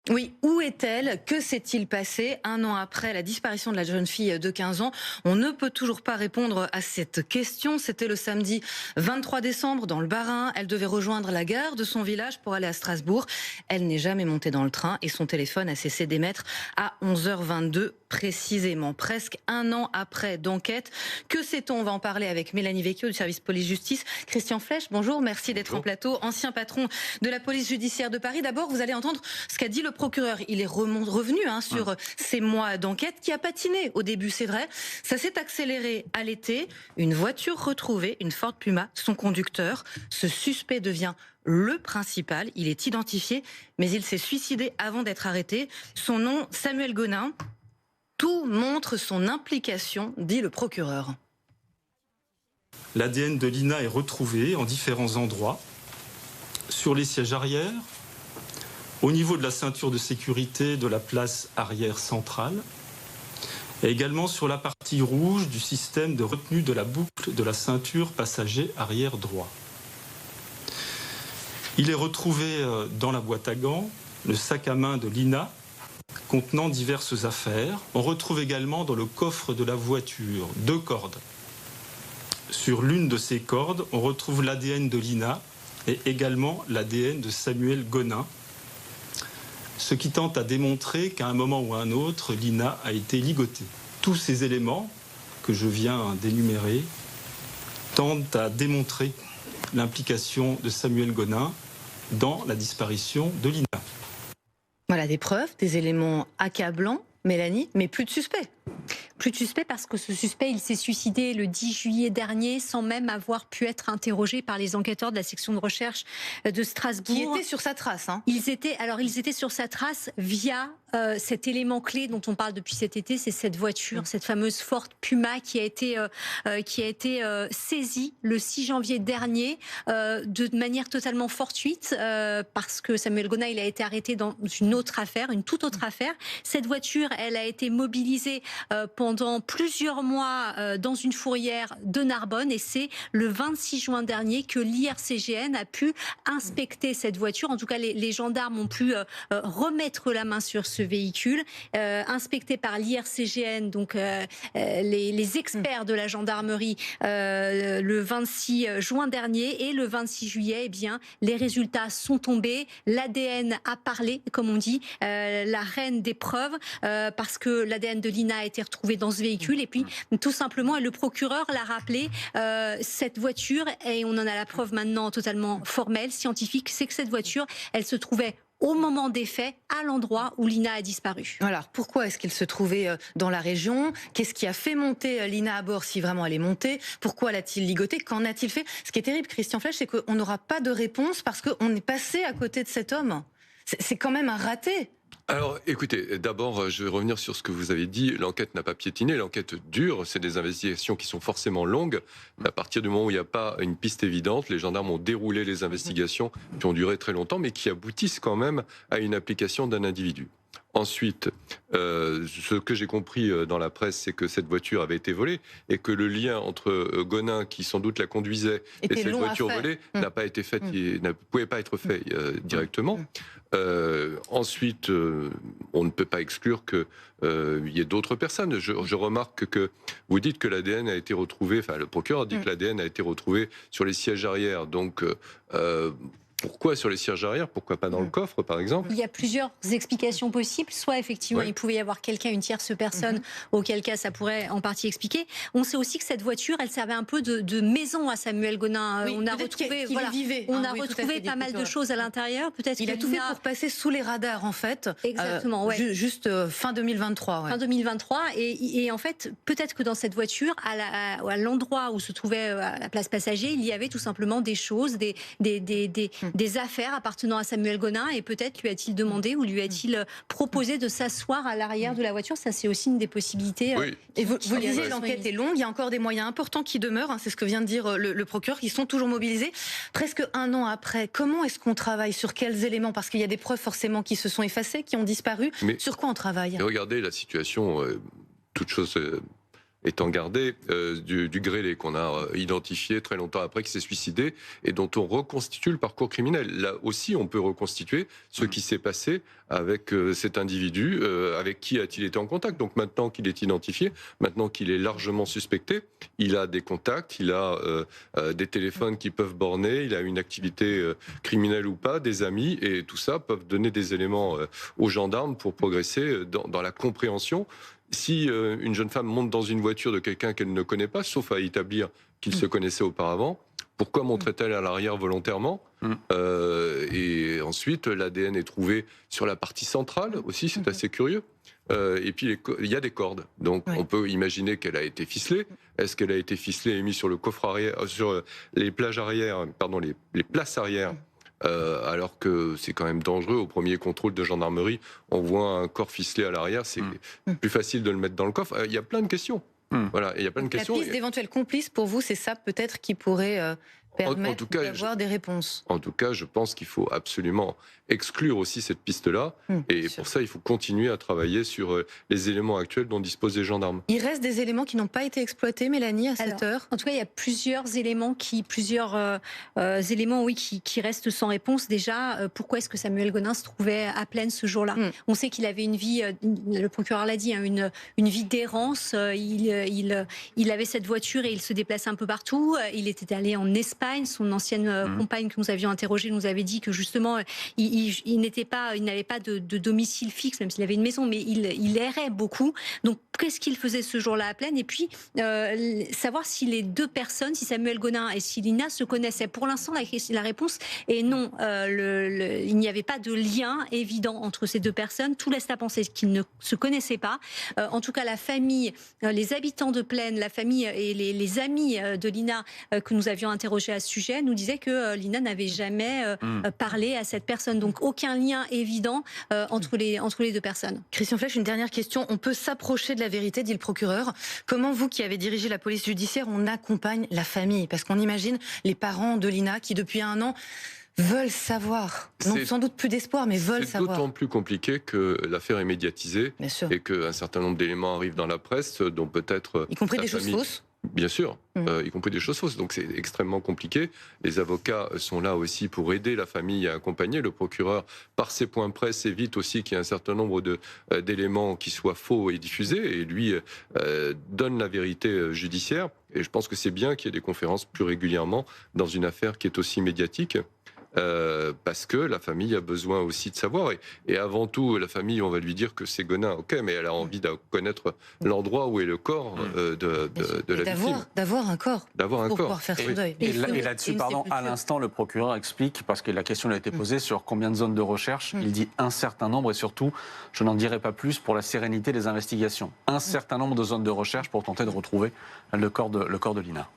Oui, où est-elle? Que s'est-il passé? Un an après la disparition de la jeune fille de 15 ans, on ne peut toujours pas répondre à cette question. C'était le samedi 23 décembre dans le Bas-Rhin. Elle devait rejoindre la gare de son village pour aller à Strasbourg. Elle n'est jamais montée dans le train et son téléphone a cessé d'émettre à 11h22 précisément. Presque un an après d'enquête. Que sait-on? On va en parler avec Mélanie Vecchio du service police-justice. Christian Flech, bonjour, merci d'être en plateau. Ancien patron de la police judiciaire de Paris. D'abord, vous allez entendre ce qu'a dit le procureur. Il est revenu sur ces mois d'enquête qui a patiné au début, c'est vrai. Ça s'est accéléré à l'été. Une voiture retrouvée, une Ford Puma, son conducteur. Ce suspect devient le principal. Il est identifié, mais il s'est suicidé avant d'être arrêté. Son nom, Samuel Gonin. Tout montre son implication, dit le procureur. L'ADN de Lina est retrouvé en différents endroits, sur les sièges arrière, au niveau de la ceinture de sécurité de la place arrière centrale, et également sur la partie rouge du système de retenue de la boucle de la ceinture passager arrière droit. Il est retrouvé dans la boîte à gants le sac à main de Lina, contenant diverses affaires. On retrouve également dans le coffre de la voiture 2 cordes. Sur l'une de ces cordes, on retrouve l'ADN de Lina et également l'ADN de Samuel Gonin, ce qui tente à démontrer qu'à un moment ou à un autre, Lina a été ligotée. Tous ces éléments que je viens d'énumérer tentent à démontrer l'implication de Samuel Gonin dans la disparition de Lina. Voilà des preuves, des éléments accablants, Mélanie, mais plus de suspects. Plus de suspect parce que ce suspect, il s'est suicidé le 10 juillet dernier sans même avoir pu être interrogé par les enquêteurs de la section de recherche de Strasbourg. Qui étaient sur sa trace, hein. Ils étaient sur sa trace via cet élément clé dont on parle depuis cet été, c'est cette voiture, cette fameuse Ford Puma qui a été saisie le 6 janvier dernier de manière totalement fortuite parce que Samuel Gonin, il a été arrêté dans une autre affaire, une toute autre affaire. Cette voiture, elle a été mobilisée pendant plusieurs mois dans une fourrière de Narbonne et c'est le 26 juin dernier que l'IRCGN a pu inspecter cette voiture. En tout cas, les gendarmes ont pu remettre la main sur ce véhicule, inspecté par l'IRCGN, donc les experts de la gendarmerie, le 26 juin dernier et le 26 juillet, eh bien, les résultats sont tombés. L'ADN a parlé, comme on dit, la reine des preuves, parce que l'ADN de Lina a été retrouvé dans ce véhicule et puis tout simplement, et le procureur l'a rappelé, cette voiture, et on en a la preuve maintenant totalement formelle, scientifique, c'est que cette voiture, elle se trouvait au moment des faits, à l'endroit où Lina a disparu. Alors, pourquoi est-ce qu'il se trouvait dans la région? Qu'est-ce qui a fait monter Lina à bord, si vraiment elle est montée? Pourquoi l'a-t-il ligoté? Qu'en a-t-il fait? Ce qui est terrible, Christian Flech, c'est qu'on n'aura pas de réponse parce qu'on est passé à côté de cet homme. C'est quand même un raté. Alors, écoutez, d'abord, je vais revenir sur ce que vous avez dit. L'enquête n'a pas piétiné, l'enquête dure. C'est des investigations qui sont forcément longues. À partir du moment où il n'y a pas une piste évidente, les gendarmes ont déroulé les investigations qui ont duré très longtemps, mais qui aboutissent quand même à une application d'un individu. Ensuite, ce que j'ai compris dans la presse, c'est que cette voiture avait été volée et que le lien entre Gonin, qui sans doute la conduisait, et cette voiture volée n'a pas été fait, ne pouvait pas être fait directement. Ensuite, on ne peut pas exclure qu'il y ait d'autres personnes. Je remarque que vous dites que l'ADN a été retrouvé, enfin le procureur dit que l'ADN a été retrouvé sur les sièges arrière. Donc, pourquoi sur les sièges arrière? Pourquoi pas dans le coffre, par exemple? Il y a plusieurs explications possibles. Soit, effectivement, il pouvait y avoir quelqu'un, une tierce personne, auquel cas ça pourrait en partie expliquer. On sait aussi que cette voiture, elle servait un peu de maison à Samuel Gonin. Oui, on a retrouvé, retrouvé pas mal de choses à l'intérieur. Peut-être il a tout fait pour passer sous les radars, en fait. Exactement, juste fin 2023. Fin 2023. Et en fait, peut-être que dans cette voiture, à l'endroit où se trouvait la place passager, il y avait tout simplement des choses, des affaires appartenant à Samuel Gonin, et peut-être lui a-t-il demandé ou lui a-t-il proposé de s'asseoir à l'arrière de la voiture. Ça, c'est aussi une des possibilités. Oui. Et vous disiez, l'enquête est longue, il y a encore des moyens importants qui demeurent, c'est ce que vient de dire le procureur, qui sont toujours mobilisés. Presque un an après, comment est-ce qu'on travaille? Sur quels éléments? Parce qu'il y a des preuves forcément qui se sont effacées, qui ont disparu. Sur quoi on travaille? Regardez la situation, toute chose étant gardé du grêlé qu'on a identifié très longtemps après, qui s'est suicidé et dont on reconstitue le parcours criminel. Là aussi, on peut reconstituer ce qui s'est passé avec cet individu, avec qui a-t-il été en contact. Donc maintenant qu'il est identifié, maintenant qu'il est largement suspecté, il a des contacts, il a des téléphones qui peuvent borner, il a une activité criminelle ou pas, des amis, et tout ça peuvent donner des éléments aux gendarmes pour progresser dans la compréhension. Si une jeune femme monte dans une voiture de quelqu'un qu'elle ne connaît pas, sauf à établir qu'il se connaissait auparavant, pourquoi monterait-elle à l'arrière volontairement Et ensuite, l'ADN est trouvé sur la partie centrale aussi, c'est assez curieux. Et puis, il y a des cordes. Donc, on peut imaginer qu'elle a été ficelée. Est-ce qu'elle a été ficelée et mise sur le coffre arrière, sur les plages arrière, pardon, les places arrière alors que c'est quand même dangereux. Au premier contrôle de gendarmerie, on voit un corps ficelé à l'arrière, c'est plus facile de le mettre dans le coffre. Il y a plein de questions. Voilà, il y a plein de questions. La piste d'éventuels complices, pour vous, c'est ça peut-être qui pourrait permettre d'avoir des réponses. En tout cas, je pense qu'il faut absolument exclure aussi cette piste-là. Et pour ça, il faut continuer à travailler sur les éléments actuels dont disposent les gendarmes. Il reste des éléments qui n'ont pas été exploités, Mélanie, à cette heure? En tout cas, il y a plusieurs éléments qui restent sans réponse. Déjà, pourquoi est-ce que Samuel Gonin se trouvait à Plaine ce jour-là? On sait qu'il avait une vie, le procureur l'a dit, une vie d'errance. Il avait cette voiture et il se déplaçait un peu partout. Il était allé en Espagne. Son ancienne compagne que nous avions interrogée nous avait dit que justement, il n'avait pas de domicile fixe, même s'il avait une maison, mais il errait beaucoup. Donc, qu'est-ce qu'il faisait ce jour-là à Plaine? Et puis, savoir si les deux personnes, si Samuel Gonin et si Lina se connaissaient. Pour l'instant, la réponse est non. Il n'y avait pas de lien évident entre ces deux personnes. Tout laisse à penser qu'ils ne se connaissaient pas. En tout cas, la famille, les habitants de Plaine, la famille et les amis de Lina que nous avions interrogés à ce sujet nous disaient que Lina n'avait jamais parlé à cette personne. Donc, aucun lien évident entre les deux personnes. Christian Flech, une dernière question. On peut s'approcher de la vérité, dit le procureur. Comment, vous qui avez dirigé la police judiciaire, on accompagne la famille? Parce qu'on imagine les parents de Lina qui, depuis 1 an, veulent savoir. N'ont sans doute plus d'espoir, mais veulent savoir. C'est d'autant plus compliqué que l'affaire est médiatisée et qu'un certain nombre d'éléments arrivent dans la presse, dont peut-être... Y compris des choses fausses? Bien sûr, y compris des choses fausses. Donc c'est extrêmement compliqué. Les avocats sont là aussi pour aider la famille à accompagner. Le procureur, par ses points presse, évite aussi qu'il y ait un certain nombre d'éléments qui soient faux et diffusés. Et lui donne la vérité judiciaire. Et je pense que c'est bien qu'il y ait des conférences plus régulièrement dans une affaire qui est aussi médiatique. Parce que la famille a besoin aussi de savoir. Et avant tout, la famille, on va lui dire que c'est Gonin, ok, mais elle a envie de connaître l'endroit où est le corps de la victime. D'avoir un corps. D'avoir un pour corps. pouvoir faire son deuil. Et là-dessus, pardon, à l'instant, le procureur explique, parce que la question lui a été posée sur combien de zones de recherche. Il dit un certain nombre, et surtout, je n'en dirai pas plus pour la sérénité des investigations. Un certain nombre de zones de recherche pour tenter de retrouver le corps de Lina.